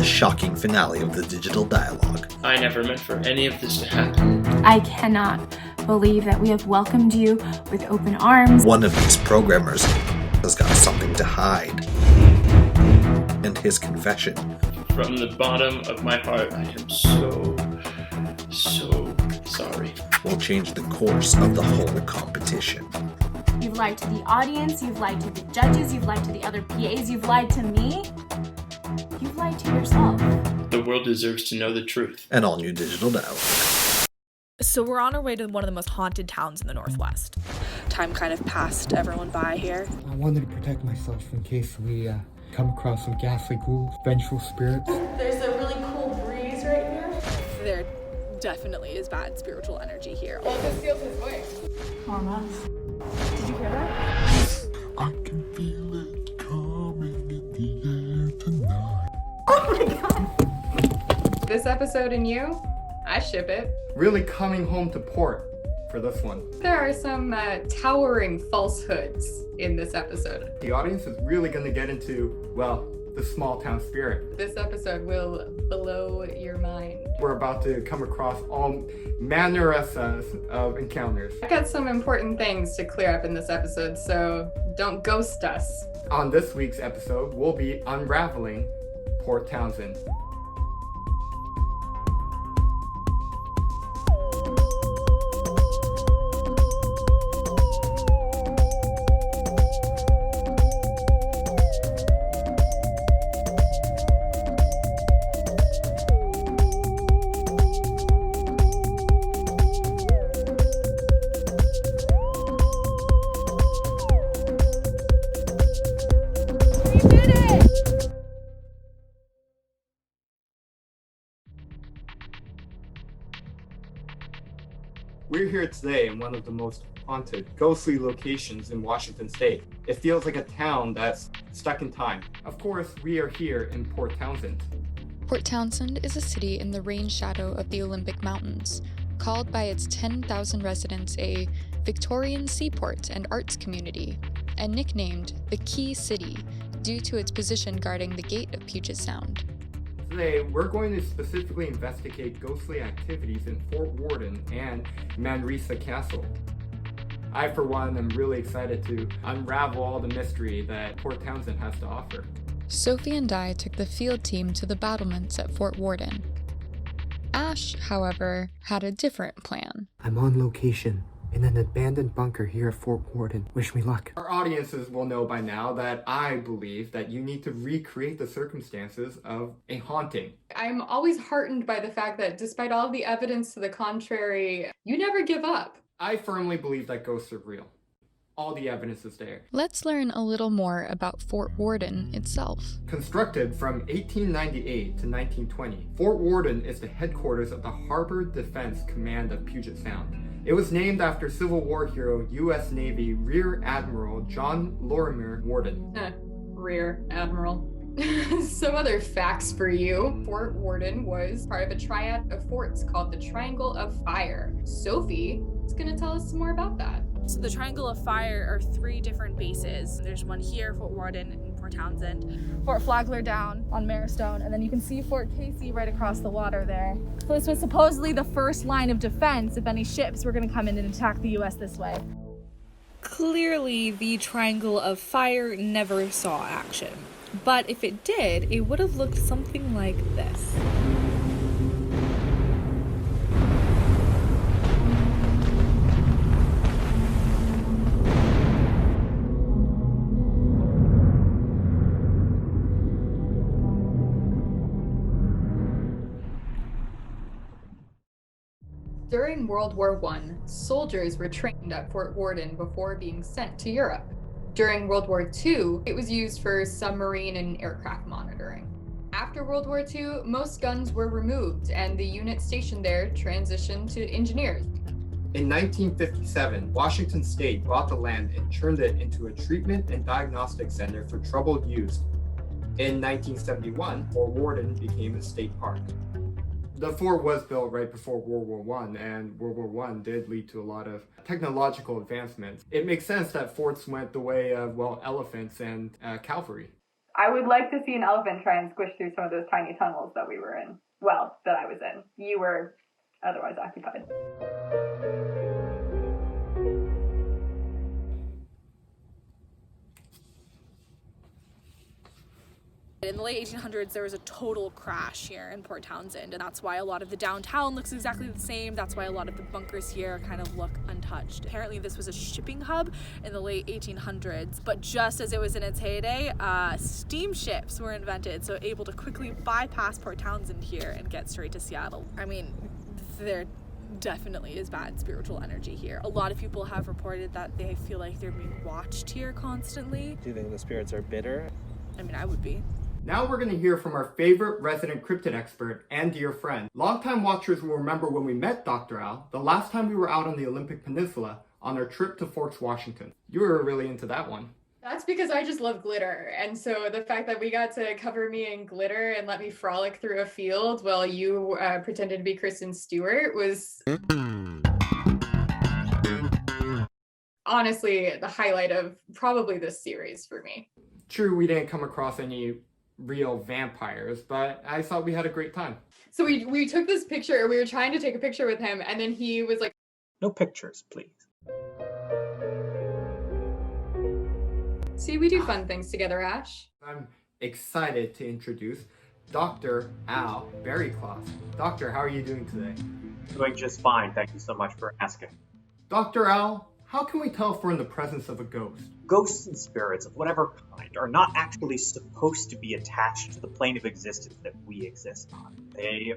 shocking finale of the digital dialogue. I never meant for any of this to happen. I cannot believe that we have welcomed you with open arms. One of these programmers has got something to hide. And his confession. From the bottom of my heart, I am so sorry. Will change the course of the whole competition. You've lied to the audience, you've lied to the judges, you've lied to the other PAs, you've lied to me. You've lied to yourself. The world deserves to know the truth. An all-new digital dialogue. So we're on our way to one of the most haunted towns in the Northwest. Time kind of passed everyone by here. I wanted to protect myself in case we come across some ghastly ghouls, vengeful spirits. There's a really cool breeze right here. There definitely is bad spiritual energy here. Oh, this feels his voice. Karma. Did you hear that? I can feel it coming in the air tonight. Oh my god! This episode and you, I ship it. Really coming home to port for this one. There are some towering falsehoods in this episode. The audience is really going to get into, well, the small town spirit. This episode will blow your mind. We're about to come across all MANRESAs of encounters. I've got some important things to clear up in this episode, so don't ghost us. On this week's episode, we'll be unraveling Port Townsend. We're here today in one of the most haunted, ghostly locations in Washington State. It feels like a town that's stuck in time. Of course, we are here in Port Townsend. Port Townsend is a city in the rain shadow of the Olympic Mountains, called by its 10,000 residents a Victorian seaport and arts community, and nicknamed the Key City due to its position guarding the gate of Puget Sound. Today, we're going to specifically investigate ghostly activities in Fort Worden and MANRESA Castle. I, for one, am really excited to unravel all the mystery that Port Townsend has to offer. Sophie and I took the field team to the battlements at Fort Worden. Ash, however, had a different plan. I'm on location in an abandoned bunker here at Fort Worden. Wish me luck. Our audiences will know by now that I believe that you need to recreate the circumstances of a haunting. I'm always heartened by the fact that despite all the evidence to the contrary, you never give up. I firmly believe that ghosts are real. All the evidence is there. Let's learn a little more about Fort Worden itself. Constructed from 1898 to 1920, Fort Worden is the headquarters of the Harbor Defense Command of Puget Sound. It was named after Civil War hero U.S. Navy Rear Admiral John LORIMER Worden. Rear Admiral. Some other facts for you. Fort Worden was part of a triad of forts called the Triangle of Fire. Sophie is going to tell us some more about that. So the Triangle of Fire are 3 different bases. There's one here, Fort Worden, and Fort Townsend. Fort Flagler down on Marystone, and then you can see Fort Casey right across the water there. So this was supposedly the first line of defense if any ships were going to come in and attack the US this way. Clearly, the Triangle of Fire never saw action. But if it did, it would have looked something like this. During World War I, soldiers were trained at Fort Worden before being sent to Europe. During World War II, it was used for submarine and aircraft monitoring. After World War II, most guns were removed and the unit stationed there transitioned to engineers. In 1957, Washington State bought the land and turned it into a treatment and diagnostic center for troubled youth. In 1971, Fort Worden became a state park. The fort was built right before World War I, and World War I did lead to a lot of technological advancements. It makes sense that forts went the way of, well, elephants and cavalry. I would like to see an elephant try and squish through some of those tiny tunnels that we were in. Well, that I was in. You were otherwise occupied. In the late 1800s, there was a total crash here in Port Townsend, and that's why a lot of the downtown looks exactly the same. That's why a lot of the bunkers here kind of look untouched. Apparently, this was a shipping hub in the late 1800s, but just as it was in its heyday, steamships were invented, so able to quickly bypass Port Townsend here and get straight to Seattle. I mean, there definitely is bad spiritual energy here. A lot of people have reported that they feel like they're being watched here constantly. Do you think the spirits are bitter? I mean, I would be. Now we're going to hear from our favorite resident cryptid expert and dear friend. Longtime watchers will remember when we met Dr. Al the last time we were out on the Olympic Peninsula on our trip to Forks, Washington. You were really into that one. That's because I just love glitter. And so the fact that we got to cover me in glitter and let me frolic through a field while you pretended to be Kristen Stewart was honestly the highlight of probably this series for me. True, we didn't come across any real vampires, but I thought we had a great time. So we took this picture, we were trying to take a picture with him, and then he was like, No pictures, please. see, we do fun things together, Ash. I'm excited to introduce Dr. Al Berrycloth. Doctor, how are you doing today? Doing just fine, thank you so much for asking. Dr. Al, how can we tell if we're in the presence of a ghost? Ghosts and spirits of whatever kind are not actually supposed to be attached to the plane of existence that we exist on. They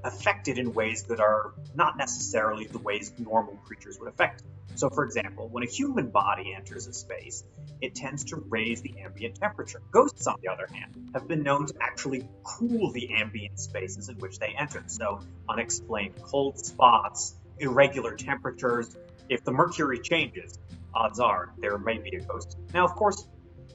affect it in ways that are not necessarily the ways normal creatures would affect it. So for example, when a human body enters a space, it tends to raise the ambient temperature. Ghosts, on the other hand, have been known to actually cool the ambient spaces in which they enter. So unexplained cold spots, irregular temperatures. If the mercury changes, odds are there may be a ghost. Now, of course,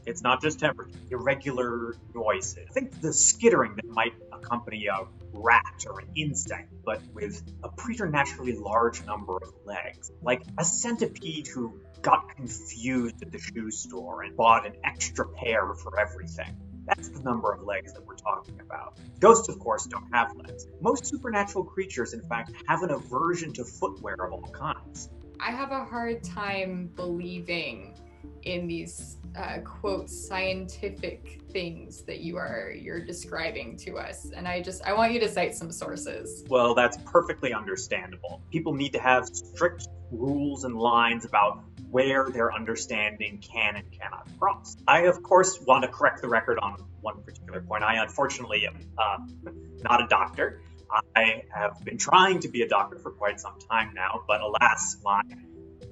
it's not just temperature, irregular noises. Think the skittering that might accompany a rat or an insect, but with a preternaturally large number of legs. Like a centipede who got confused at the shoe store and bought an extra pair for everything. That's the number of legs that we're talking about. Ghosts, of course, don't have legs. Most supernatural creatures, in fact, have an aversion to footwear of all kinds. I have a hard time believing in these quote scientific things that you're describing to us, and I want you to cite some sources. Well, that's perfectly understandable. People need to have strict rules and lines about where their understanding can and cannot cross. I, of course, want to correct the record on one particular point. I unfortunately am not a doctor. I have been trying to be a doctor for quite some time now, but alas, my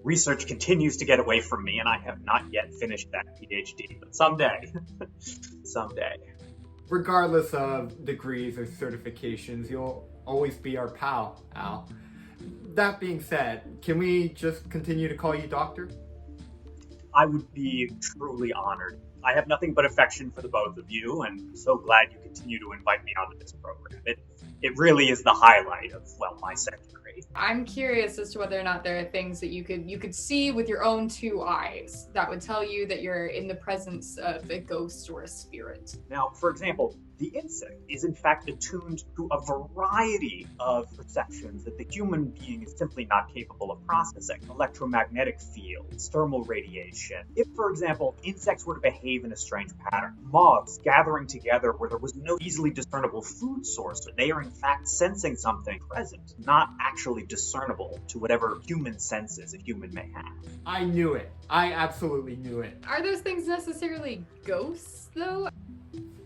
research continues to get away from me, and I have not yet finished that PhD, but someday, someday. Regardless of degrees or certifications, you'll always be our pal, Al. That being said, can we just continue to call you Doctor? I would be truly honored. I have nothing but affection for the both of you, and I'm so glad you continue to invite me onto this program. It really is the highlight of, well, my secondary. I'm curious as to whether or not there are things that you could see with your own two eyes that would tell you that you're in the presence of a ghost or a spirit. Now, for example, the insect is in fact attuned to a variety of perceptions that the human being is simply not capable of processing. Electromagnetic fields, thermal radiation. If, for example, insects were to behave in a strange pattern, moths gathering together where there was no easily discernible food source, they are in fact sensing something present, not actually discernible to whatever human senses a human may have. I knew it. I absolutely knew it. Are those things necessarily ghosts, though?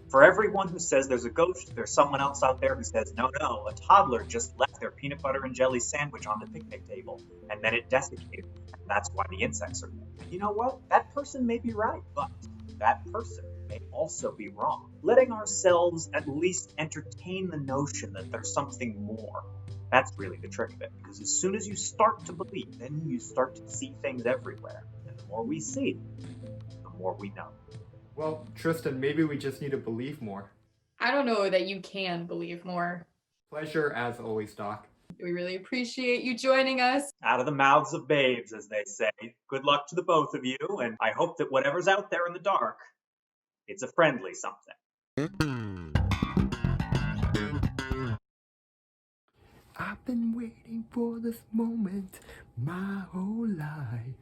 For everyone who says there's a ghost, there's someone else out there who says, no, a toddler just left their peanut butter and jelly sandwich on the picnic table, and then it desiccated, and that's why the insects are there. You know what? That person may be right, but that person may also be wrong. Letting ourselves at least entertain the notion that there's something more. That's really the trick of it, because as soon as you start to believe, then you start to see things everywhere. And the more we see, the more we know. Well, Tristan, maybe we just need to believe more. I don't know that you can believe more. Pleasure as always, Doc. We really appreciate you joining us. Out of the mouths of babes, as they say. Good luck to the both of you, and I hope that whatever's out there in the dark It's a friendly something. I've been waiting for this moment my whole life.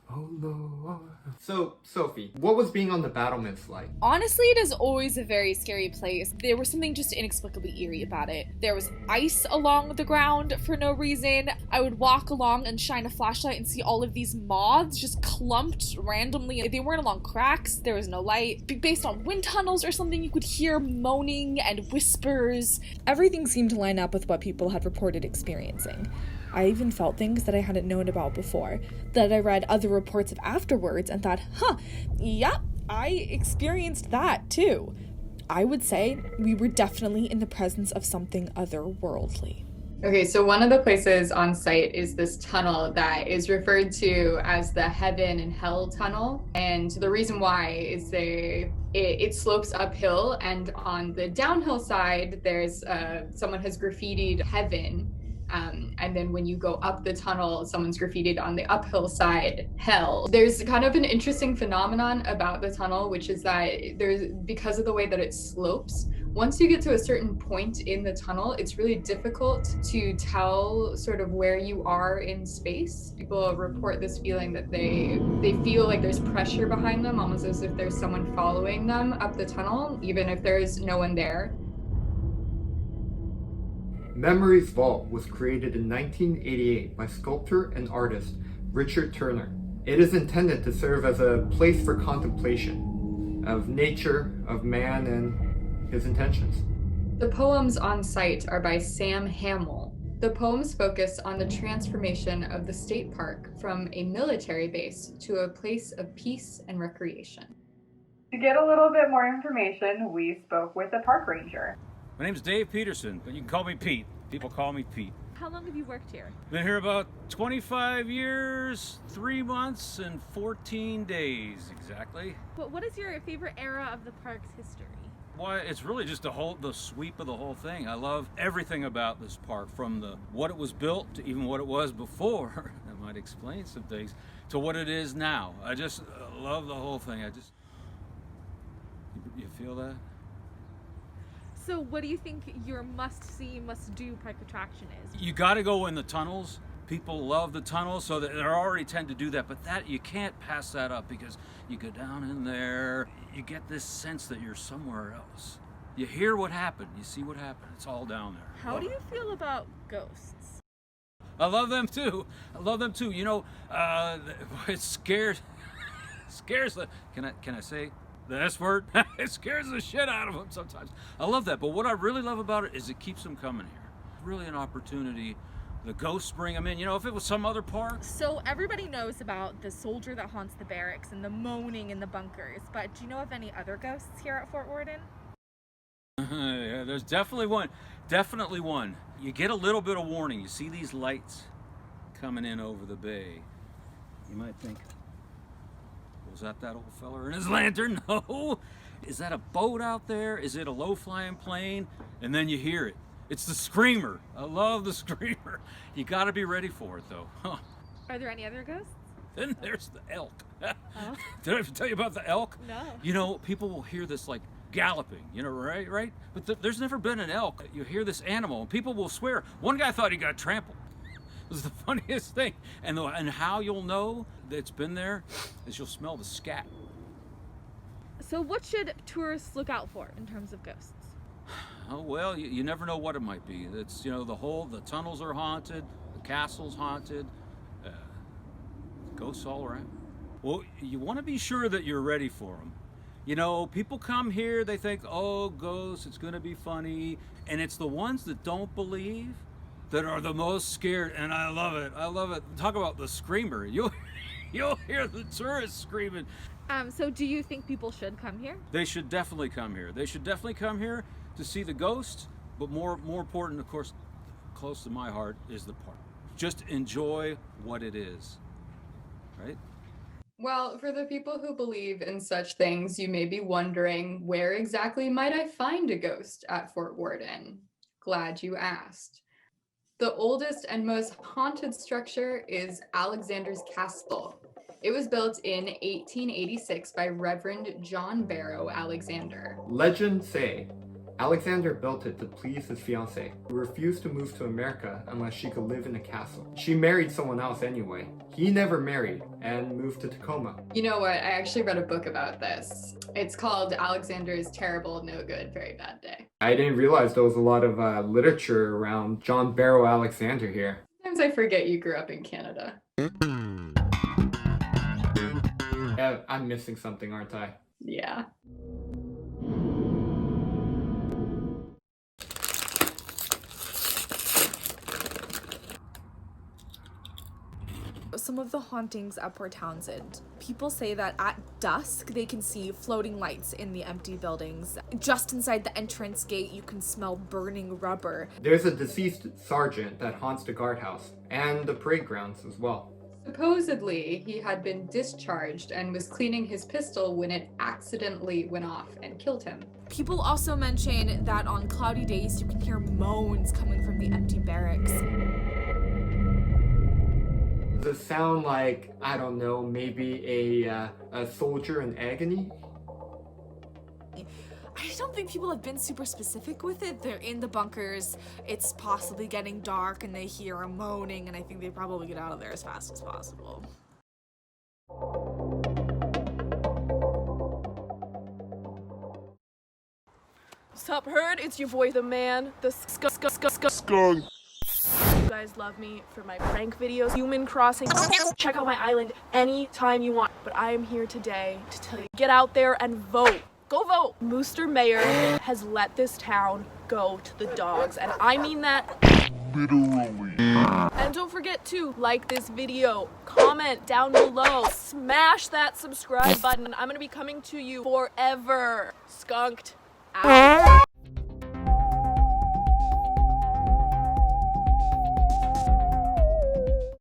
Oh Lord. So, Sophie, what was being on the battlements like? Honestly, it is always a very scary place. There was something just inexplicably eerie about it. There was ice along the ground for no reason. I would walk along and shine a flashlight and see all of these moths just clumped randomly. They weren't along cracks, there was no light. Based on wind tunnels or something, you could hear moaning and whispers. Everything seemed to line up with what people had reported experiencing. I even felt things that I hadn't known about before, that I read other reports of afterwards and thought, yep, I experienced that too. I would say we were definitely in the presence of something otherworldly. Okay, so one of the places on site is this tunnel that is referred to as the Heaven and Hell Tunnel. And the reason why is it slopes uphill, and on the downhill side, there's someone has graffitied heaven. And then when you go up the tunnel, someone's graffitied on the uphill side, hell. There's kind of an interesting phenomenon about the tunnel, which is that because of the way that it slopes, once you get to a certain point in the tunnel, it's really difficult to tell sort of where you are in space. People report this feeling that they feel like there's pressure behind them, almost as if there's someone following them up the tunnel, even if there's no one there. Memory's Vault was created in 1988 by sculptor and artist Richard Turner. It is intended to serve as a place for contemplation of nature, of man, and his intentions. The poems on site are by Sam Hamill. The poems focus on the transformation of the state park from a military base to a place of peace and recreation. To get a little bit more information, we spoke with a park ranger. My name's Dave Peterson, but you can call me Pete. People call me Pete. How long have you worked here? Been here about 25 years, 3 months, and 14 days, exactly. But what is your favorite era of the park's history? Why, it's really just the sweep of the whole thing. I love everything about this park, from what it was built to even what it was before. That might explain some things, to what it is now. I just love the whole thing. You feel that? So what do you think your must-see, must-do park attraction is? You got to go in the tunnels. People love the tunnels, so they already tend to do that. But that, you can't pass that up, because you go down in there, you get this sense that you're somewhere else. You hear what happened, you see what happened. It's all down there. How do you feel about ghosts? I love them too. You know, it scares the. Can I say the S word? It scares the shit out of them sometimes. I love that, but what I really love about it is it keeps them coming here. Really an opportunity. The ghosts bring them in. You know, if it was some other park. So everybody knows about the soldier that haunts the barracks and the moaning in the bunkers, but do you know of any other ghosts here at Fort Worden? Yeah, there's definitely one. Definitely one. You get a little bit of warning. You see these lights coming in over the bay. You might think, was that old feller in his lantern? No. Is that a boat out there? Is it a low-flying plane? And then you hear it. It's the screamer. I love the screamer. You got to be ready for it, though. Huh. Are there any other ghosts? Then there's the elk. Oh. Did I ever tell you about the elk? No. You know, people will hear this like galloping, you know, right? But there's never been an elk. You hear this animal, and people will swear. One guy thought he got trampled. It was the funniest thing. And how you'll know that it's been there is you'll smell the scat. So what should tourists look out for in terms of ghosts? Oh, well, you never know what it might be. It's, you know, the tunnels are haunted, the castle's haunted, ghosts all around. Well, you want to be sure that you're ready for them. You know, people come here, they think, oh, ghosts, it's going to be funny. And it's the ones that don't believe that are the most scared, and I love it. Talk about the screamer. You'll hear the tourists screaming. So do you think people should come here? They should definitely come here. They should definitely come here to see the ghost, but more important, of course, close to my heart, is the park. Just enjoy what it is, right? Well, for the people who believe in such things, you may be wondering, where exactly might I find a ghost at Fort Worden? Glad you asked. The oldest and most haunted structure is Alexander's Castle. It was built in 1886 by Reverend John Barrow Alexander. Legends say Alexander built it to please his fiancée, who refused to move to America unless she could live in a castle. She married someone else anyway. He never married and moved to Tacoma. You know what? I actually read a book about this. It's called Alexander's Terrible, No Good, Very Bad Day. I didn't realize there was a lot of literature around John Barrow Alexander here. Sometimes I forget you grew up in Canada. Yeah, I'm missing something, aren't I? Yeah. Some of the hauntings at Port Townsend. People say that at dusk they can see floating lights in the empty buildings. Just inside the entrance gate you can smell burning rubber. There's a deceased sergeant that haunts the guardhouse and the parade grounds as well. Supposedly, he had been discharged and was cleaning his pistol when it accidentally went off and killed him. People also mention that on cloudy days you can hear moans coming from the empty barracks. Does it sound like, I don't know, maybe a soldier in agony? I don't think people have been super specific with it. They're in the bunkers, it's possibly getting dark, and they hear a moaning, and I think they probably get out of there as fast as possible. Sup, herd? It's your boy, the man, the skunk. You guys love me for my prank videos, human crossing. Check out my island anytime you want. But I am here today to tell you, get out there and vote. Go vote! Mooster Mayor has let this town go to the dogs, and I mean that literally. And don't forget to like this video, comment down below, smash that subscribe button. I'm gonna be coming to you forever. Skunked out.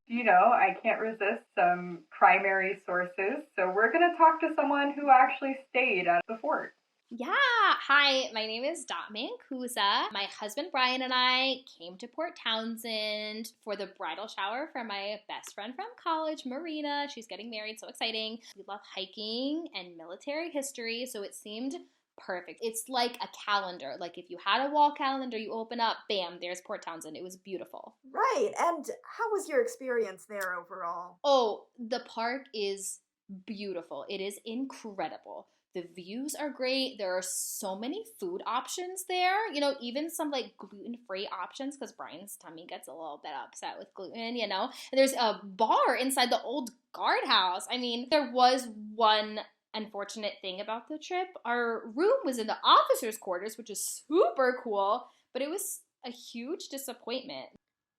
You know, I can't resist some primary sources, so we're going to talk to someone who actually stayed at the fort. Yeah, hi, my name is Dot Mancusa. My husband Brian and I came to Port Townsend for the bridal shower for my best friend from college, Marina. She's getting married, so exciting. We love hiking and military history, so it seemed perfect. It's like a calendar. Like if you had a wall calendar, you open up, bam, there's Port Townsend. It was beautiful. Right, and how was your experience there overall? Oh, the park is beautiful. It is incredible. The views are great. There are so many food options there. You know, even some like gluten-free options because Brian's tummy gets a little bit upset with gluten, you know. And there's a bar inside the old guardhouse. I mean, there was one unfortunate thing about the trip. Our room was in the officers' quarters, which is super cool, but it was a huge disappointment.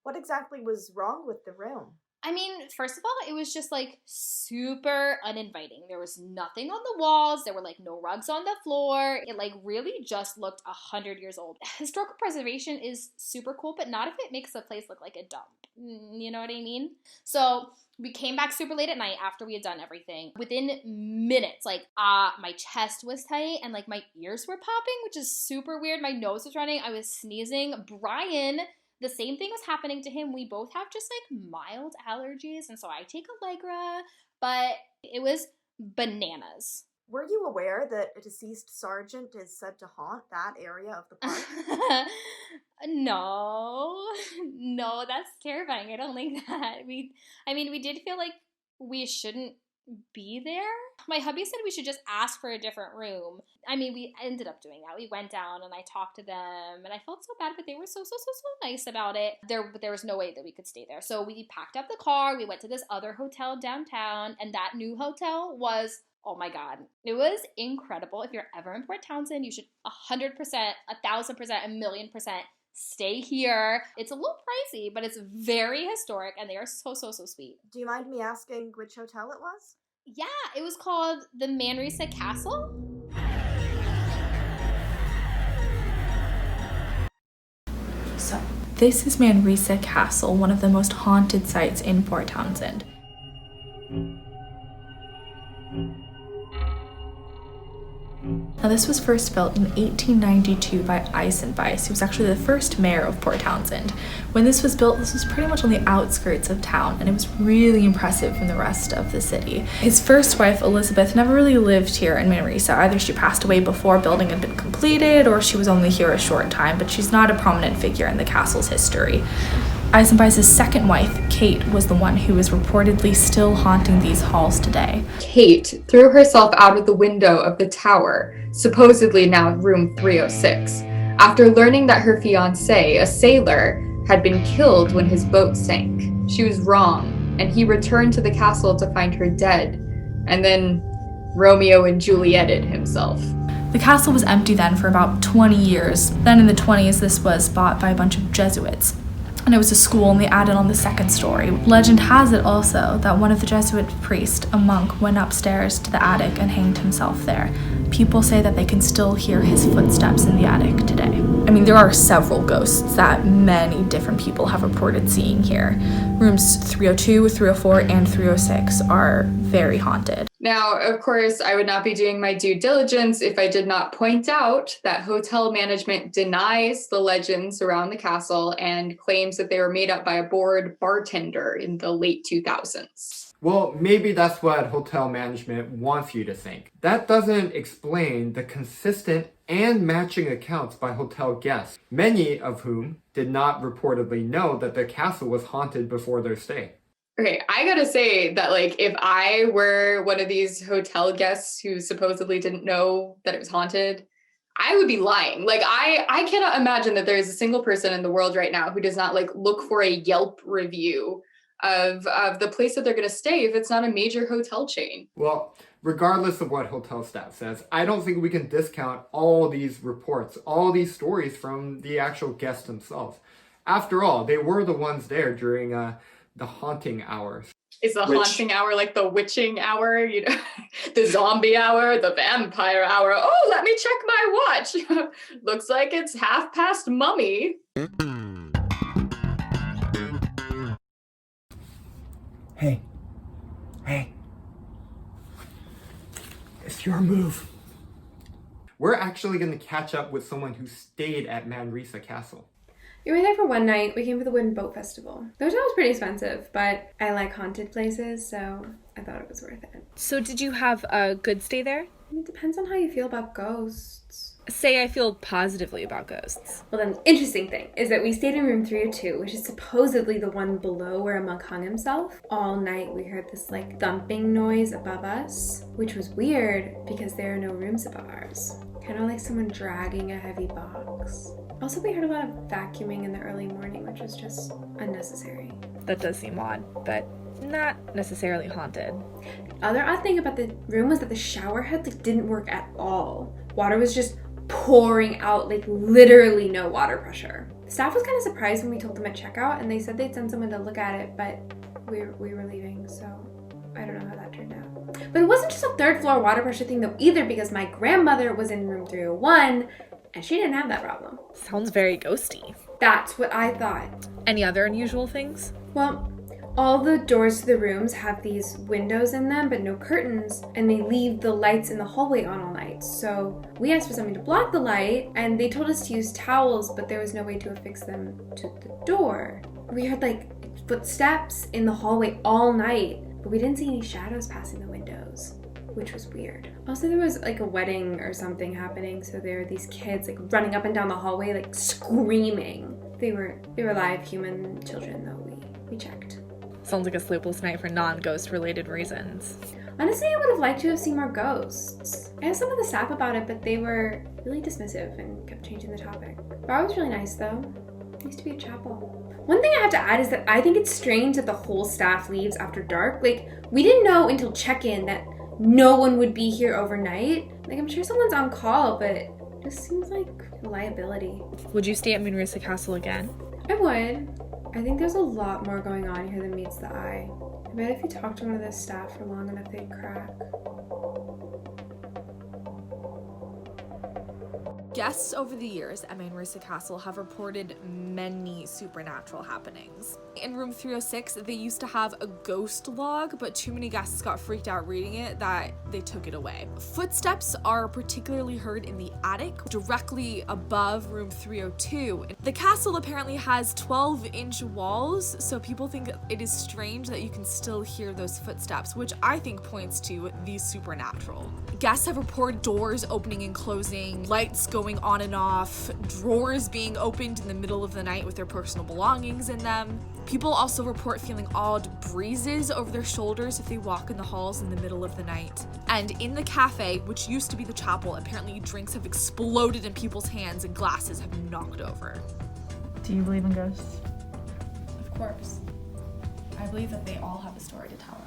What exactly was wrong with the room? I mean, first of all, it was just like super uninviting. There was nothing on the walls. There were like no rugs on the floor. It like really just looked 100 years old. Historical preservation is super cool, but not if it makes the place look like a dump. You know what I mean? So we came back super late at night after we had done everything. Within minutes, like my chest was tight and like my ears were popping, which is super weird. My nose was running. I was sneezing. Brian, the same thing was happening to him. We both have just like mild allergies, and so I take Allegra, but it was bananas. Were you aware that a deceased sergeant is said to haunt that area of the park? No, that's terrifying. I don't like that. We did feel like we shouldn't be there. My hubby said we should just ask for a different room. I mean, we ended up doing that. We went down and I talked to them and I felt so bad, but they were so nice about it. There was no way that we could stay there. So we packed up the car, we went to this other hotel downtown, and that new hotel was, oh my God, it was incredible. If you're ever in Port Townsend, you should 100%, 1,000%, 1,000,000% stay here. It's a little pricey, but it's very historic and they are so sweet. Do you mind me asking which hotel it was? Yeah, it was called the MANRESA Castle. So, this is MANRESA Castle, one of the most haunted sites in Port Townsend. Now, this was first built in 1892 by Eisenbeiss, who was actually the first mayor of Port Townsend. When this was built, this was pretty much on the outskirts of town, and it was really impressive from the rest of the city. His first wife, Elizabeth, never really lived here in MANRESA. Either she passed away before building had been completed, or she was only here a short time, but she's not a prominent figure in the castle's history. Eisenbeiss's second wife, Kate, was the one who is reportedly still haunting these halls today. Kate threw herself out of the window of the tower, supposedly now room 306, after learning that her fiancé, a sailor, had been killed when his boat sank. She was wrong, and he returned to the castle to find her dead, and then Romeo and Julieted himself. The castle was empty then for about 20 years. Then in the 20s, this was bought by a bunch of Jesuits. And it was a school, and they added on the second story. Legend has it also that one of the Jesuit priests, a monk, went upstairs to the attic and hanged himself there. People say that they can still hear his footsteps in the attic today. I mean, there are several ghosts that many different people have reported seeing here. Rooms 302, 304, and 306 are very haunted. Now, of course, I would not be doing my due diligence if I did not point out that hotel management denies the legends around the castle and claims that they were made up by a bored bartender in the late 2000s. Well, maybe that's what hotel management wants you to think. That doesn't explain the consistent and matching accounts by hotel guests, many of whom did not reportedly know that the castle was haunted before their stay. Okay, I gotta say that, like, if I were one of these hotel guests who supposedly didn't know that it was haunted, I would be lying. Like, I cannot imagine that there is a single person in the world right now who does not, like, look for a Yelp review of the place that they're gonna stay if it's not a major hotel chain. Well, regardless of what hotel staff says, I don't think we can discount all these reports, all these stories from the actual guests themselves. After all, they were the ones there during the haunting hours. Is the haunting hour like the witching hour? You know, the zombie hour, the vampire hour. Oh, let me check my watch. Looks like it's 1:30 mummy. Hey. It's your move. We're actually going to catch up with someone who stayed at MANRESA Castle. We were there for one night. We came for the Wooden Boat Festival. The hotel was pretty expensive, but I like haunted places, so I thought it was worth it. So did you have a good stay there? It depends on how you feel about ghosts. Say I feel positively about ghosts. Well, then, the interesting thing is that we stayed in room 302, which is supposedly the one below where a monk hung himself. All night we heard this, like, thumping noise above us, which was weird because there are no rooms above ours. Kind of like someone dragging a heavy box. Also, we heard a lot of vacuuming in the early morning, which was just unnecessary. That does seem odd, but not necessarily haunted. The other odd thing about the room was that the shower head, like, didn't work at all. Water was just pouring out, like, literally no water pressure. The staff was kind of surprised when we told them at checkout, and they said they'd send someone to look at it, but we were leaving, so I don't know how that turned out. But it wasn't just a third floor water pressure thing though either, because my grandmother was in room 301 and she didn't have that problem. Sounds very ghosty. That's what I thought. Any other unusual things? Well, all the doors to the rooms have these windows in them but no curtains, and they leave the lights in the hallway on all night. So we asked for something to block the light, and they told us to use towels, but there was no way to affix them to the door. We heard, like, footsteps in the hallway all night, but we didn't see any shadows passing the windows, which was weird. Also, there was, like, a wedding or something happening, so there were these kids, like, running up and down the hallway, like, screaming. They were live human children, though. We checked. Sounds like a sleepless night for non-ghost related reasons. Honestly, I would have liked to have seen more ghosts. I asked some of the staff about it, but they were really dismissive and kept changing the topic. Bar was really nice, though. It used to be a chapel. One thing I have to add is that I think it's strange that the whole staff leaves after dark. Like, we didn't know until check-in that no one would be here overnight. Like, I'm sure someone's on call, but it just seems like a liability. Would you stay at MANRESA Castle again? I would. I think there's a lot more going on here than meets the eye. I bet if you talk to one of the staff for long enough, they'd crack. Guests over the years at MANRESA Castle have reported many supernatural happenings. In room 306, they used to have a ghost log, but too many guests got freaked out reading it that they took it away. Footsteps are particularly heard in the attic, directly above room 302. The castle apparently has 12-inch walls, so people think it is strange that you can still hear those footsteps, which I think points to the supernatural. Guests have reported doors opening and closing, lights going on and off, drawers being opened in the middle of the night with their personal belongings in them. People also report feeling odd breezes over their shoulders if they walk in the halls in the middle of the night. And in the cafe, which used to be the chapel, apparently drinks have exploded in people's hands and glasses have knocked over. Do you believe in ghosts? Of course. I believe that they all have a story to tell us.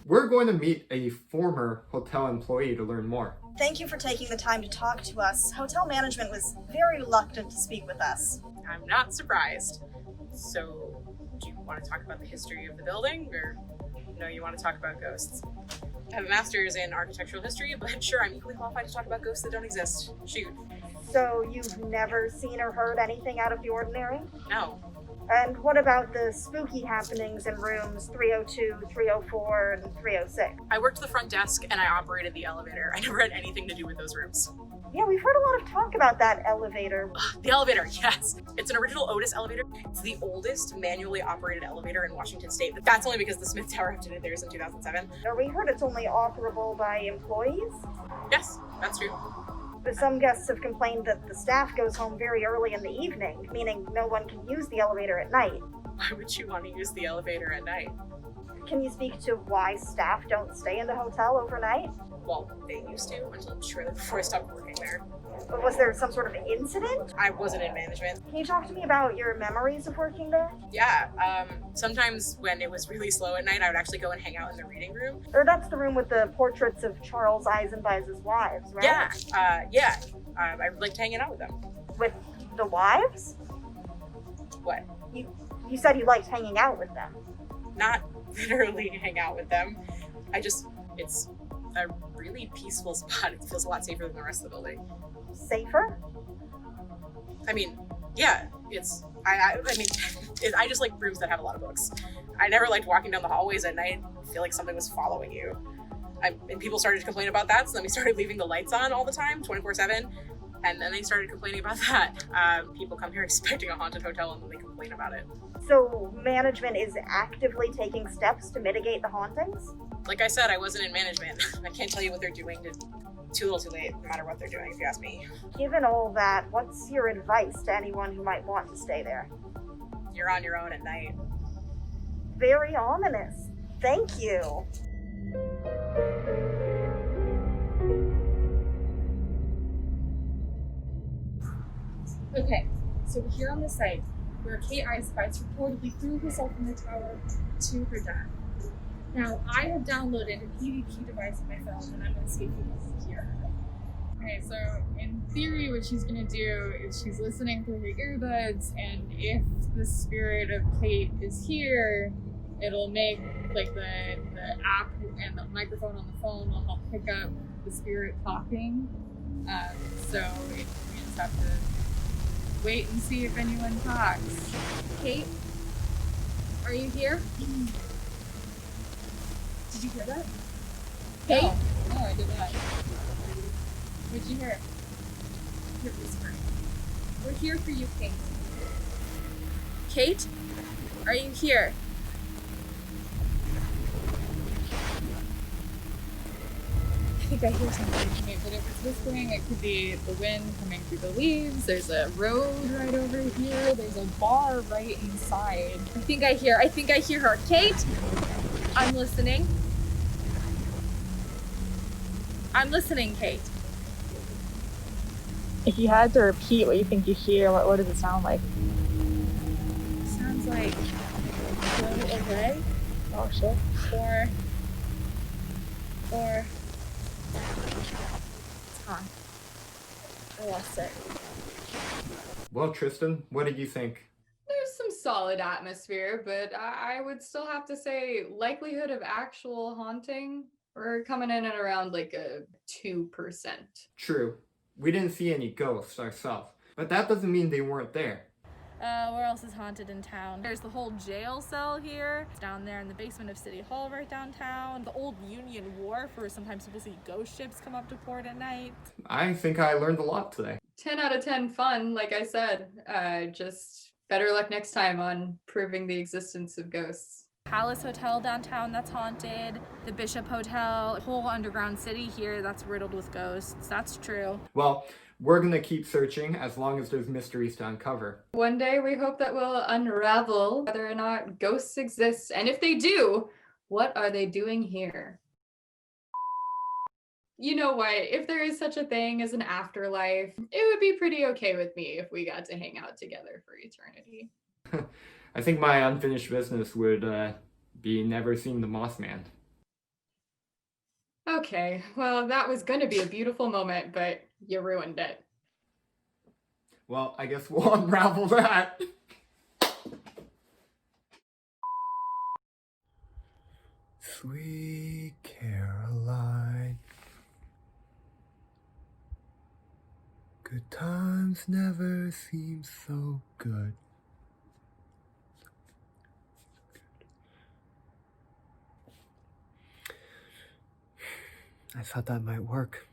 We're going to meet a former hotel employee to learn more. Thank you for taking the time to talk to us. Hotel management was very reluctant to speak with us. I'm not surprised. So, do you want to talk about the history of the building, or no, you want to talk about ghosts? I have a master's in architectural history, but sure, I'm equally qualified to talk about ghosts that don't exist. Shoot. So you've never seen or heard anything out of the ordinary? No. And what about the spooky happenings in rooms 302, 304, and 306? I worked the front desk and I operated the elevator. I never had anything to do with those rooms. Yeah, we've heard a lot of talk about that elevator. The elevator, yes. It's an original Otis elevator. It's the oldest manually operated elevator in Washington State. But that's only because the Smith Tower updated theirs in 2007. We heard it's only operable by employees? Yes, that's true. But some guests have complained that the staff goes home very early in the evening, meaning no one can use the elevator at night. Why would you want to use the elevator at night? Can you speak to why staff don't stay in the hotel overnight? Well, they used to until shortly before I stopped working there. But was there some sort of incident? I wasn't in management. Can you talk to me about your memories of working there? Yeah, sometimes when it was really slow at night, I would actually go and hang out in the reading room. Or that's the room with the portraits of Charles Eisenbies's wives, right? Yeah. I liked hanging out with them. With the wives? What? You said you liked hanging out with them. Not literally hang out with them. It's a really peaceful spot. It feels a lot safer than the rest of the building. Safer? I mean, yeah, I just like rooms that have a lot of books. I never liked walking down the hallways at night and feel like something was following you. And people started to complain about that, so then we started leaving the lights on all the time, 24/7, and then they started complaining about that. People come here expecting a haunted hotel and then they complain about it. So management is actively taking steps to mitigate the hauntings? Like I said, I wasn't in management. I can't tell you what they're doing. Too little too late, no matter what they're doing, if you ask me. Given all that, what's your advice to anyone who might want to stay there? You're on your own at night. Very ominous. Thank you. Okay, so we're here on the site where Kate Eisenbies reportedly threw herself from the tower to her death. Now, I have downloaded an EVP device on my phone, and I'm going to see if we can hear her. Okay, so in theory, what she's going to do is she's listening through her earbuds, and if the spirit of Kate is here, it'll make like the app and the microphone on the phone will help pick up the spirit talking. So we just have to wait and see if anyone talks. Kate, are you here? Did you hear that? Kate? No, I did not. What'd you hear? You're whispering. We're here for you, Kate. Kate? Are you here? I think I hear something coming, but if it's whispering, it could be the wind coming through the leaves. There's a road right over here. There's a bar right inside. I think I hear her. Kate? I'm listening. I'm listening, Kate. If you had to repeat what you think you hear, what does it sound like? Sounds like go away. Oh shit. Or huh. I lost it. Well, Tristan, what did you think? There's some solid atmosphere, but I would still have to say likelihood of actual haunting, we're coming in at around like a 2%. True. We didn't see any ghosts ourselves, but that doesn't mean they weren't there. Where else is haunted in town? There's the whole jail cell here. It's down there in the basement of City Hall right downtown. The old Union Wharf where sometimes people see ghost ships come up to port at night. I think I learned a lot today. 10 out of 10 fun, like I said. Just better luck next time on proving the existence of ghosts. Palace Hotel downtown, that's haunted. The Bishop Hotel, whole underground city here that's riddled with ghosts. That's true. Well, we're gonna keep searching as long as there's mysteries to uncover. One day we hope that we'll unravel whether or not ghosts exist, and if they do, what are they doing here? You know what, if there is such a thing as an afterlife, it would be pretty okay with me if we got to hang out together for eternity. I think my unfinished business would be never seeing the Mothman. Okay, well, that was gonna be a beautiful moment, but you ruined it. Well, I guess we'll unravel that. Sweet Caroline, good times never seem so good. I thought that might work.